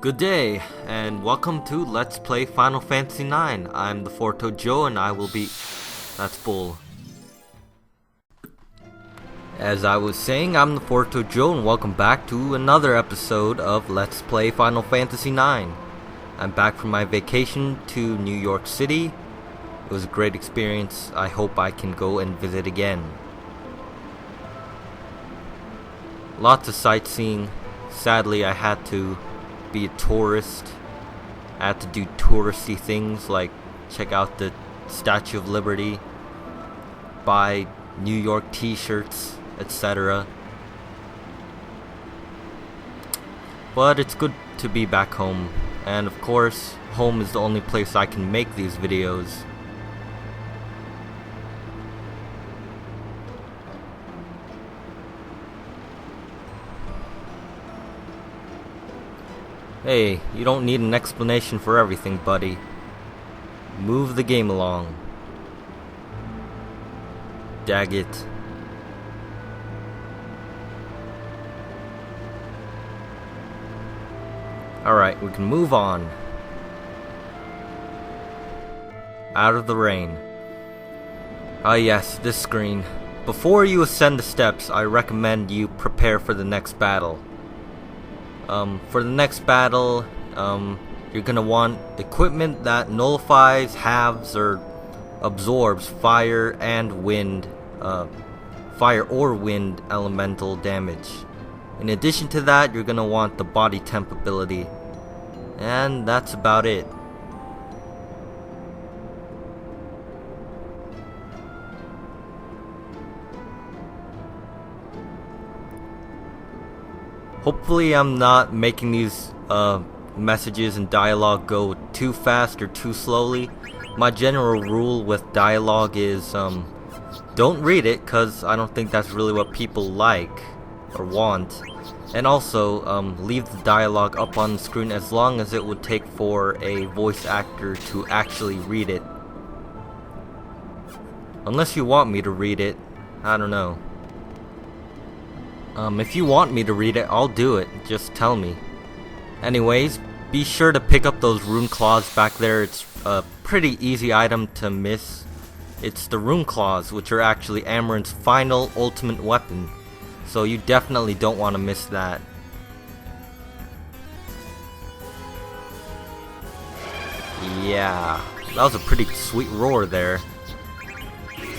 Good day, and welcome to Let's Play Final Fantasy IX. I'm the Forto Joe, and I will be... That's bull. As I was saying, I'm the Forto Joe, and welcome back to another episode of Let's Play Final Fantasy IX. I'm back from my vacation to New York City. It was a great experience. I hope I can go and visit again. Lots of sightseeing. Sadly, I had to be a tourist. I had to do touristy things like check out the Statue of Liberty, buy New York t-shirts, etc. But it's good to be back home, and of course, home is the only place I can make these videos. Hey, you don't need an explanation for everything, buddy. Move the game along. Daggit. Alright, we can move on. Out of the rain. Ah yes, this screen. Before you ascend the steps, I recommend you prepare for the next battle. For the next battle, you're gonna want equipment that nullifies, halves, or absorbs fire and wind, fire or wind elemental damage. In addition to that, you're gonna want the body temp ability, and that's about it. Hopefully I'm not making these messages and dialogue go too fast or too slowly. My general rule with dialogue is don't read it, cause I don't think that's really what people like or want. And also leave the dialogue up on the screen as long as it would take for a voice actor to actually read it. Unless you want me to read it, I don't know. If you want me to read it, I'll do it. Just tell me. Anyways, be sure to pick up those rune claws back there. It's a pretty easy item to miss. It's the rune claws, which are actually Amaranth's final ultimate weapon. So you definitely don't want to miss that. Yeah, that was a pretty sweet roar there.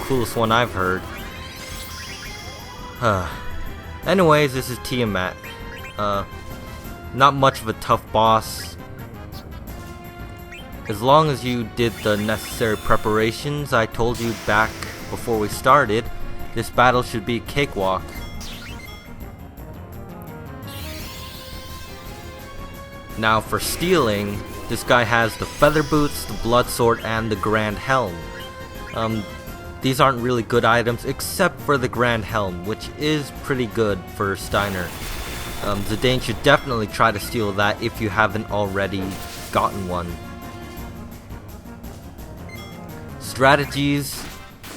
Coolest one I've heard. Anyways, this is Tiamat. Not much of a tough boss. As long as you did the necessary preparations I told you back before we started, this battle should be a cakewalk. Now for stealing, this guy has the feather boots, the blood sword, and the grand helm. These aren't really good items except for the Grand Helm, which is pretty good for Steiner. Zidane should definitely try to steal that if you haven't already gotten one. Strategies,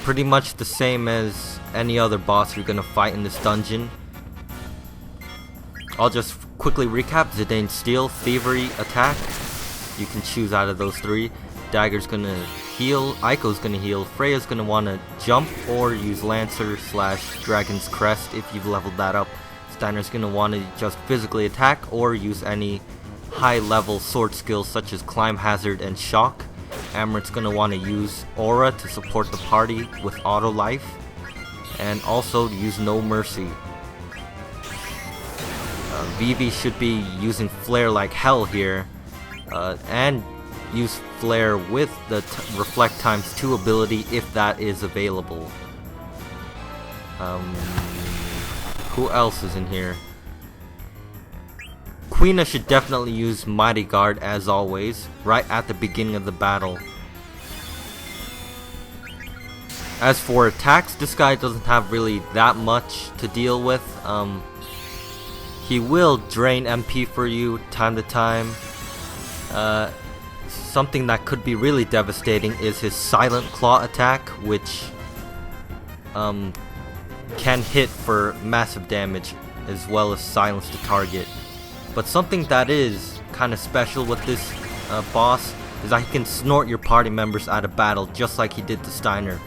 pretty much the same as any other boss you're gonna fight in this dungeon. I'll just quickly recap. Zidane's Steel, Thievery, Attack. You can choose out of those three. Dagger's gonna heal, Aiko's gonna heal, Freya's gonna wanna jump or use Lancer / Dragon's Crest if you've leveled that up. Steiner's gonna wanna just physically attack or use any high level sword skills such as Climb Hazard and Shock. Amaranth's gonna wanna use Aura to support the party with auto life, and also use No Mercy. Vivi should be using Flare like hell here, and use Flare with the Reflect ×2 ability if that is available. Who else is in here? Quina should definitely use Mighty Guard as always, right at the beginning of the battle. As for attacks, this guy doesn't have really that much to deal with. He will drain MP for you time to time. Something that could be really devastating is his Silent Claw attack, which can hit for massive damage as well as silence the target. But something that is kind of special with this boss is that he can snort your party members out of battle just like he did to Steiner.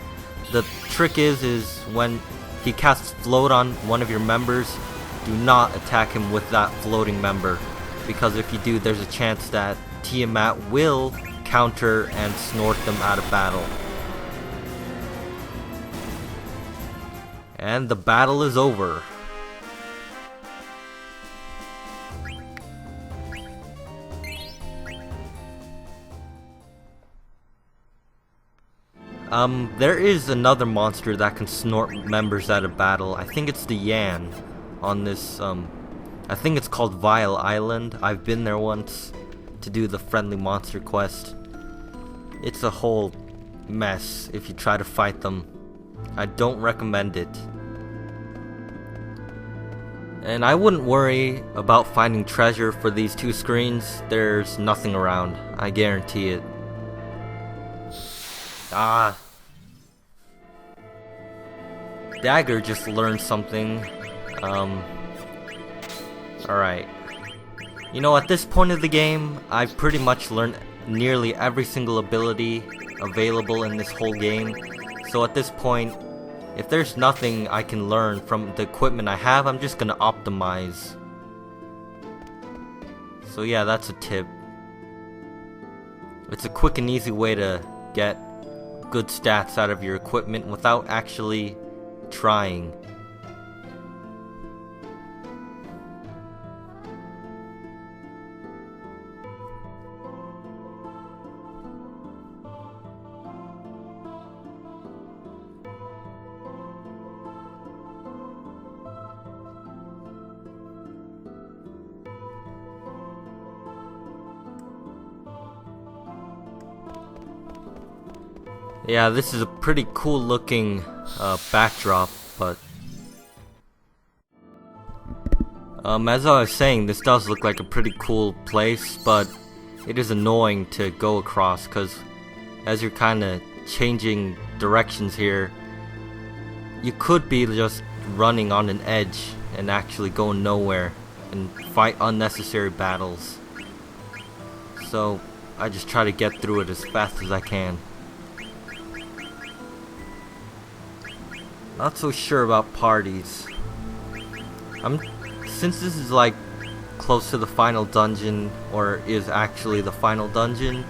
The trick is when he casts float on one of your members, do not attack him with that floating member, because if you do, there's a chance that Tiamat will counter and snort them out of battle. And the battle is over. There is another monster that can snort members out of battle. I think it's the Yan on this, I think it's called Vile Island. I've been there once to do the friendly monster quest. It's a whole mess if you try to fight them. I don't recommend it. And I wouldn't worry about finding treasure for these two screens. There's nothing around, I guarantee it. Ah. Dagger just learned something. Alright. You know, at this point of the game, I've pretty much learned nearly every single ability available in this whole game. So at this point, if there's nothing I can learn from the equipment I have, I'm just gonna optimize. So yeah, that's a tip. It's a quick and easy way to get good stats out of your equipment without actually trying. Yeah, this is a pretty cool looking backdrop, but as I was saying, this does look like a pretty cool place, but it is annoying to go across because as you're kind of changing directions here, you could be just running on an edge and actually going nowhere and fight unnecessary battles. So I just try to get through it as fast as I can. Not so sure about parties. Since this is like close to the final dungeon, or is actually the final dungeon,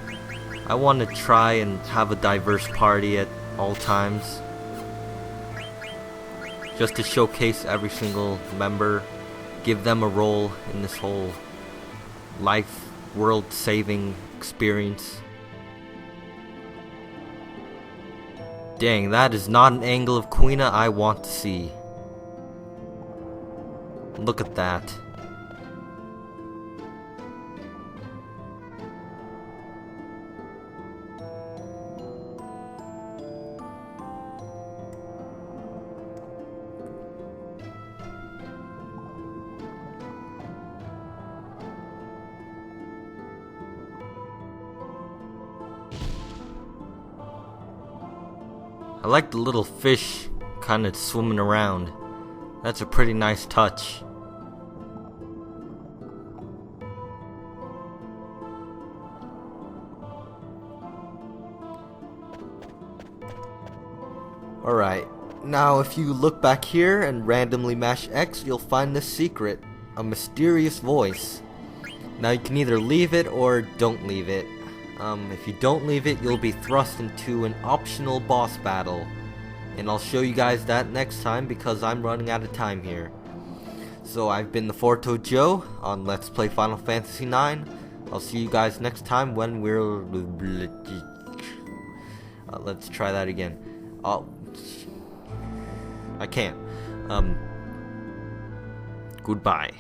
I want to try and have a diverse party at all times, just to showcase every single member, give them a role in this whole life, world-saving experience. Dang, that is not an angle of Quina I want to see. Look at that. I like the little fish kind of swimming around. That's a pretty nice touch. Alright, now if you look back here and randomly mash X, you'll find this secret, a mysterious voice. Now you can either leave it or don't leave it. If you don't leave it, you'll be thrust into an optional boss battle. And I'll show you guys that next time because I'm running out of time here. So I've been the Four-Toed Joe on Let's Play Final Fantasy IX. I'll see you guys next time when we're... let's try that again. I can't. Goodbye.